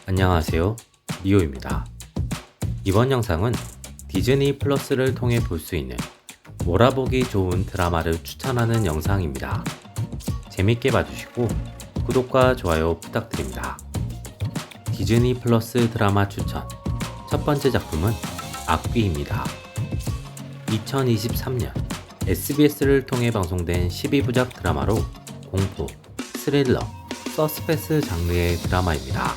안녕하세요, 리오입니다. 이번 영상은 디즈니 플러스를 통해 볼 수 있는 몰아보기 좋은 드라마를 추천하는 영상입니다. 재밌게 봐주시고 구독과 좋아요 부탁드립니다. 디즈니 플러스 드라마 추천 첫 번째 작품은 악귀입니다. 2023년 SBS를 통해 방송된 12부작 드라마로 공포, 스릴러, 서스펜스 장르의 드라마입니다.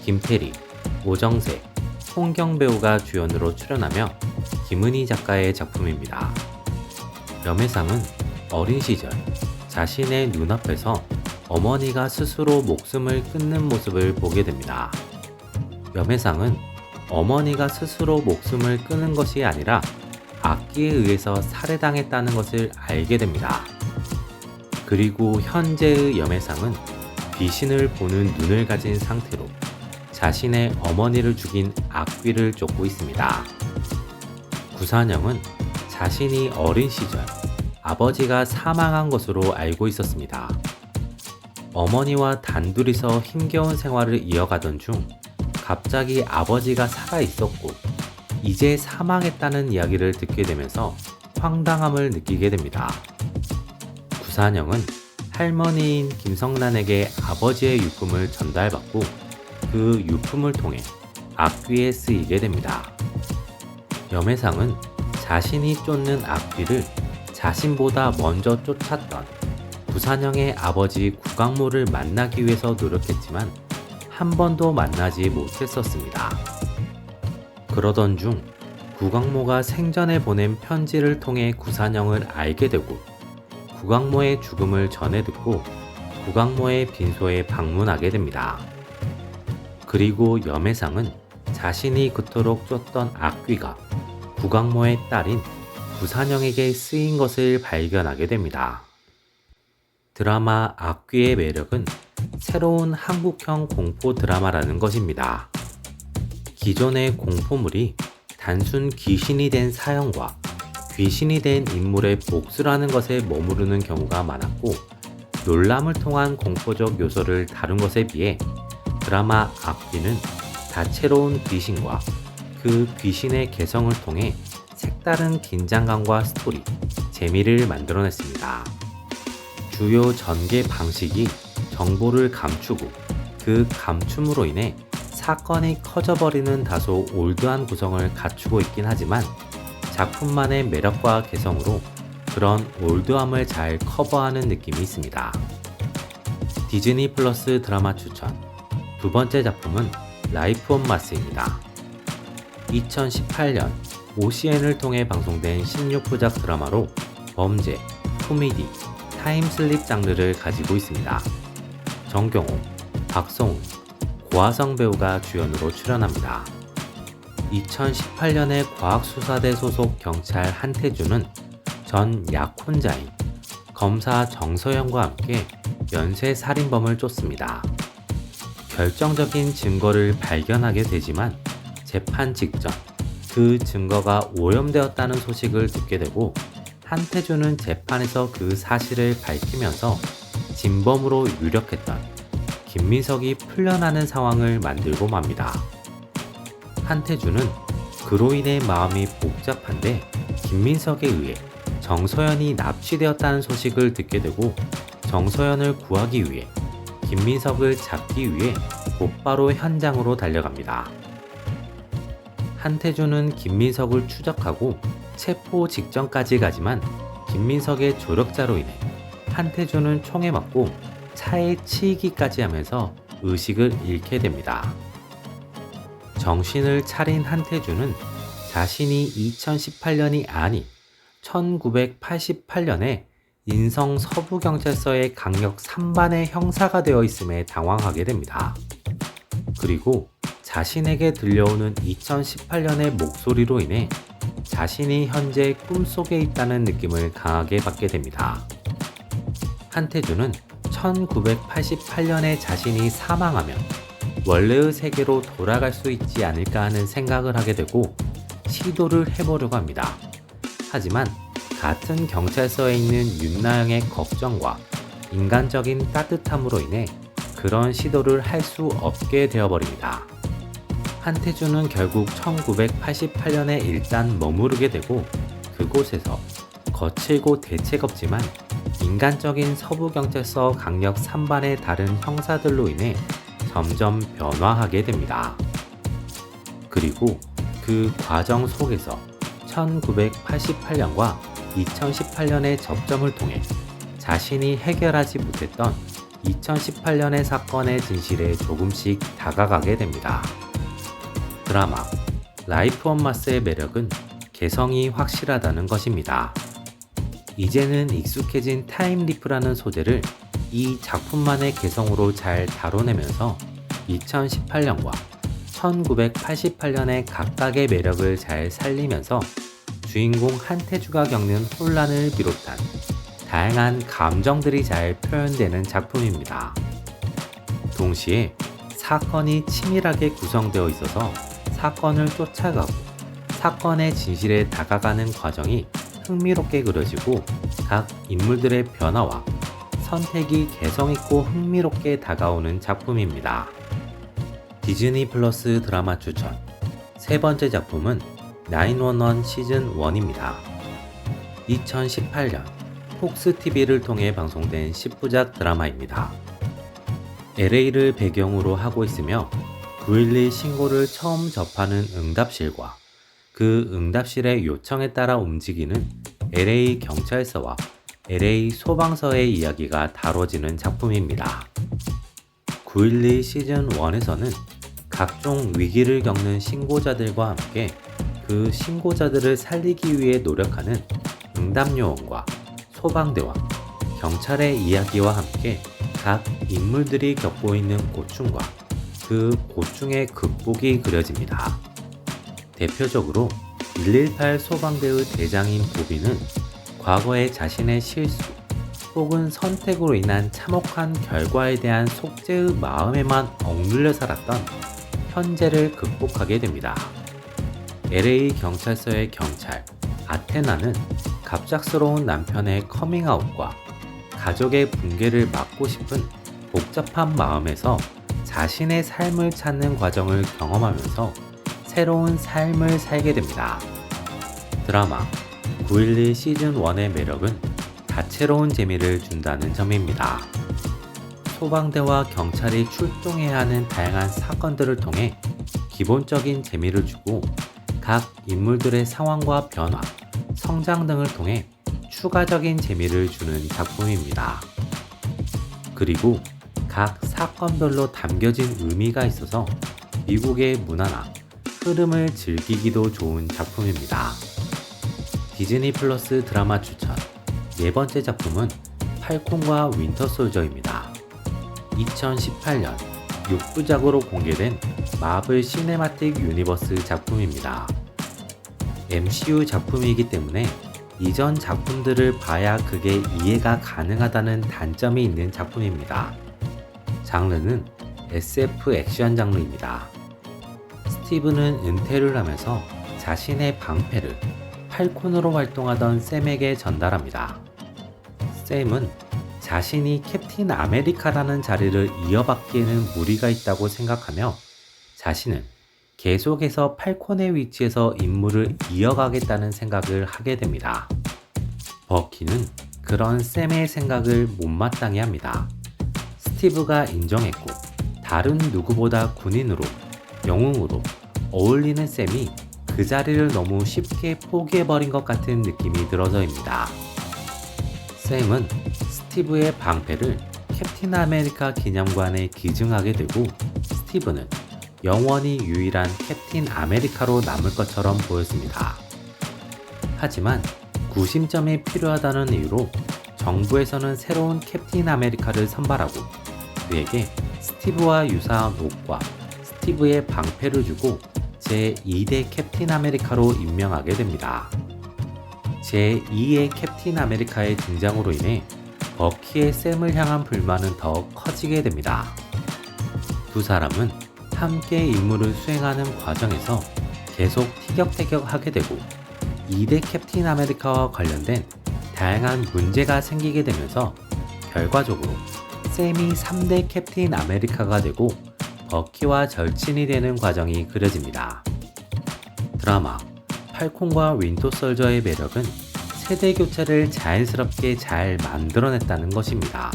김태리, 오정세, 홍경 배우가 주연으로 출연하며 김은희 작가의 작품입니다. 염혜상은 어린 시절 자신의 눈앞에서 어머니가 스스로 목숨을 끊는 모습을 보게 됩니다. 염혜상은 어머니가 스스로 목숨을 끊은 것이 아니라 악기에 의해서 살해당했다는 것을 알게 됩니다. 그리고 현재의 염혜상은 귀신을 보는 눈을 가진 상태로 자신의 어머니를 죽인 악귀를 쫓고 있습니다. 구산영은 자신이 어린 시절 아버지가 사망한 것으로 알고 있었습니다. 어머니와 단둘이서 힘겨운 생활을 이어가던 중 갑자기 아버지가 살아 있었고 이제 사망했다는 이야기를 듣게 되면서 황당함을 느끼게 됩니다. 구산영은 할머니인 김성란에게 아버지의 유품을 전달받고 그 유품을 통해 악귀에 쓰이게 됩니다. 염혜상은 자신이 쫓는 악귀를 자신보다 먼저 쫓았던 구산영의 아버지 구강모를 만나기 위해서 노력했지만 한 번도 만나지 못했었습니다. 그러던 중 구강모가 생전에 보낸 편지를 통해 구산영을 알게 되고 구강모의 죽음을 전해 듣고 구강모의 빈소에 방문하게 됩니다. 그리고 염혜상은 자신이 그토록 쫓던 악귀가 구강모의 딸인 구산영에게 쓰인 것을 발견하게 됩니다. 드라마 악귀의 매력은 새로운 한국형 공포 드라마라는 것입니다. 기존의 공포물이 단순 귀신이 된 사형과 귀신이 된 인물의 복수라는 것에 머무르는 경우가 많았고 놀람을 통한 공포적 요소를 다룬 것에 비해 드라마 악귀는 다채로운 귀신과 그 귀신의 개성을 통해 색다른 긴장감과 스토리, 재미를 만들어냈습니다. 주요 전개 방식이 정보를 감추고 그 감춤으로 인해 사건이 커져버리는 다소 올드한 구성을 갖추고 있긴 하지만 작품만의 매력과 개성으로 그런 올드함을 잘 커버하는 느낌이 있습니다. 디즈니 플러스 드라마 추천 두 번째 작품은 라이프 온 마스입니다. 2018년 OCN을 통해 방송된 16부작 드라마로 범죄, 코미디, 타임슬립 장르를 가지고 있습니다. 정경호, 박성훈, 고화성 배우가 주연으로 출연합니다. 2018년에 과학수사대 소속 경찰 한태준은 전 약혼자인 검사 정서영과 함께 연쇄살인범을 쫓습니다. 결정적인 증거를 발견하게 되지만 재판 직전 그 증거가 오염되었다는 소식을 듣게 되고 한태준은 재판에서 그 사실을 밝히면서 진범으로 유력했던 김민석이 풀려나는 상황을 만들고 맙니다. 한태준은 그로 인해 마음이 복잡한데 김민석에 의해 정서연이 납치되었다는 소식을 듣게 되고 정서연을 구하기 위해 김민석을 잡기 위해 곧바로 현장으로 달려갑니다. 한태준은 김민석을 추적하고 체포 직전까지 가지만 김민석의 조력자로 인해 한태준은 총에 맞고 차에 치이기까지 하면서 의식을 잃게 됩니다. 정신을 차린 한태준은 자신이 2018년이 아닌 1988년에 인성 서부경찰서의 강력 3반의 형사가 되어 있음에 당황하게 됩니다. 그리고 자신에게 들려오는 2018년의 목소리로 인해 자신이 현재 꿈속에 있다는 느낌을 강하게 받게 됩니다. 한태준은 1988년에 자신이 사망하면 원래의 세계로 돌아갈 수 있지 않을까 하는 생각을 하게 되고 시도를 해보려고 합니다. 하지만 같은 경찰서에 있는 윤나영의 걱정과 인간적인 따뜻함으로 인해 그런 시도를 할 수 없게 되어버립니다. 한태주는 결국 1988년에 일단 머무르게 되고 그곳에서 거칠고 대책 없지만 인간적인 서부경찰서 강력 3반의 다른 형사들로 인해 점점 변화하게 됩니다. 그리고 그 과정 속에서 1988년과 2018년의 접점을 통해 자신이 해결하지 못했던 2018년의 사건의 진실에 조금씩 다가가게 됩니다. 드라마 라이프 온 마스의 매력은 개성이 확실하다는 것입니다. 이제는 익숙해진 타임리프라는 소재를 이 작품만의 개성으로 잘 다뤄내면서 2018년과 1988년의 각각의 매력을 잘 살리면서 주인공 한태주가 겪는 혼란을 비롯한 다양한 감정들이 잘 표현되는 작품입니다. 동시에 사건이 치밀하게 구성되어 있어서 사건을 쫓아가고 사건의 진실에 다가가는 과정이 흥미롭게 그려지고 각 인물들의 변화와 선택이 개성있고 흥미롭게 다가오는 작품입니다. 디즈니 플러스 드라마 추천 세 번째 작품은 911 시즌 1입니다. 2018년 폭스 TV를 통해 방송된 10부작 드라마입니다. LA를 배경으로 하고 있으며 911 신고를 처음 접하는 응답실과 그 응답실의 요청에 따라 움직이는 LA 경찰서와 LA 소방서의 이야기가 다뤄지는 작품입니다. 911 시즌 1에서는 각종 위기를 겪는 신고자들과 함께 그 신고자들을 살리기 위해 노력하는 응답요원과 소방대와 경찰의 이야기와 함께 각 인물들이 겪고 있는 고충과 그 고충의 극복이 그려집니다. 대표적으로 118 소방대의 대장인 보비는 과거의 자신의 실수 혹은 선택으로 인한 참혹한 결과에 대한 속죄의 마음에만 억눌려 살았던 현재를 극복하게 됩니다. LA 경찰서의 경찰 아테나는 갑작스러운 남편의 커밍아웃과 가족의 붕괴를 막고 싶은 복잡한 마음에서 자신의 삶을 찾는 과정을 경험하면서 새로운 삶을 살게 됩니다. 드라마 911 시즌 1의 매력은 다채로운 재미를 준다는 점입니다. 소방대와 경찰이 출동해야 하는 다양한 사건들을 통해 기본적인 재미를 주고 각 인물들의 상황과 변화, 성장 등을 통해 추가적인 재미를 주는 작품입니다. 그리고 각 사건별로 담겨진 의미가 있어서 미국의 문화나 흐름을 즐기기도 좋은 작품입니다. 디즈니 플러스 드라마 추천 네 번째 작품은 팔콘과 윈터 솔저입니다. 2018년 6부작으로 공개된 마블 시네마틱 유니버스 작품입니다. MCU 작품이기 때문에 이전 작품들을 봐야 그게 이해가 가능하다는 단점이 있는 작품입니다. 장르는 SF 액션 장르입니다. 스티브는 은퇴를 하면서 자신의 방패를 팔콘으로 활동하던 샘에게 전달합니다. 샘은 자신이 캡틴 아메리카라는 자리를 이어받기에는 무리가 있다고 생각하며 자신은 계속해서 팔콘의 위치에서 임무를 이어가겠다는 생각을 하게 됩니다. 버키는 그런 샘의 생각을 못마땅해 합니다. 스티브가 인정했고 다른 누구보다 군인으로 영웅으로 어울리는 샘이 그 자리를 너무 쉽게 포기해버린 것 같은 느낌이 들어서입니다. 샘은 스티브의 방패를 캡틴 아메리카 기념관에 기증하게 되고 스티브는 영원히 유일한 캡틴 아메리카로 남을 것처럼 보였습니다. 하지만 구심점이 필요하다는 이유로 정부에서는 새로운 캡틴 아메리카를 선발하고 그에게 스티브와 유사한 옷과 스티브의 방패를 주고 제2대 캡틴 아메리카로 임명하게 됩니다. 제2의 캡틴 아메리카의 등장으로 인해 버키의 샘을 향한 불만은 더 커지게 됩니다. 두 사람은 함께 임무를 수행하는 과정에서 계속 티격태격하게 되고 2대 캡틴 아메리카와 관련된 다양한 문제가 생기게 되면서 결과적으로 샘이 3대 캡틴 아메리카가 되고 버키와 절친이 되는 과정이 그려집니다. 드라마 팔콘과 윈터 솔저의 매력은 세대 교체를 자연스럽게 잘 만들어냈다는 것입니다.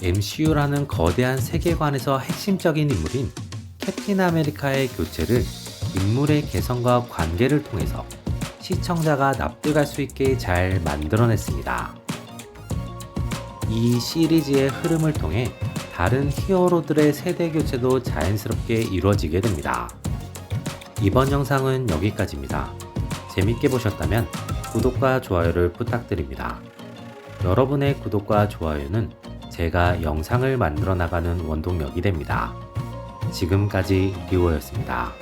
MCU라는 거대한 세계관에서 핵심적인 인물인 캡틴 아메리카의 교체를 인물의 개성과 관계를 통해서 시청자가 납득할 수 있게 잘 만들어냈습니다. 이 시리즈의 흐름을 통해 다른 히어로들의 세대 교체도 자연스럽게 이루어지게 됩니다. 이번 영상은 여기까지입니다. 재밌게 보셨다면 구독과 좋아요를 부탁드립니다. 여러분의 구독과 좋아요는 제가 영상을 만들어 나가는 원동력이 됩니다. 지금까지 리오였습니다.